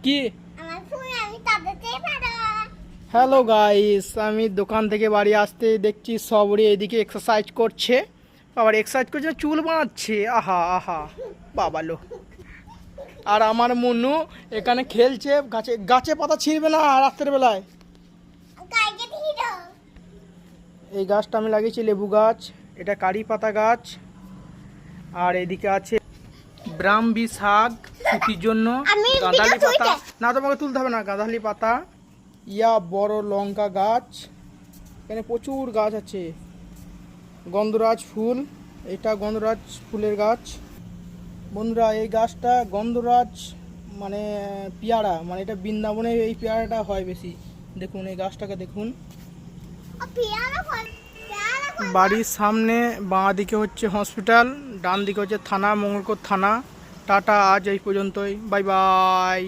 কি hello guys, আমি দোকান থেকে বাড়ি আসতে দেখছি সবরি এদিকে এক্সারসাইজ করছে। আবার এক্সারসাইজ করছে, চুল বানাচ্ছে। আহা আহা বাবা লো। আর আমার মনু এখানে খেলছে, গাছে গাছে পাতা ছিঁড়বে না রাত্রের বেলায়। এই গাছটা আমি লাগিয়েছি লেবু গাছ, এটা কারি পাতা গাছ। আর এদিকে আছে ব্রাহ্মী শাক সুতির জন্য, গাঁদালি পাতা না, তোমাকে তুলতে হবে না, গাঁদালি পাতা, ইয়া বড় লঙ্কা গাছ, এখানে প্রচুর গাছ আছে। গন্ধরাজ ফুল, এটা গন্ধরাজ ফুলের গাছ। বন্ধুরা এই গাছটা গন্ধরাজ মানে পেয়ারা, মানে এটা বৃন্দাবনে এই পেয়ারাটা হয় বেশি। দেখুন এই গাছটাকে দেখুন। বাড়ির সামনে বাঁ দিকে হচ্ছে হসপিটাল, ডান দিকে হচ্ছে থানা, মঙ্গলকোট থানা। টাটা, আজ এই পর্যন্তই, বাই বাই।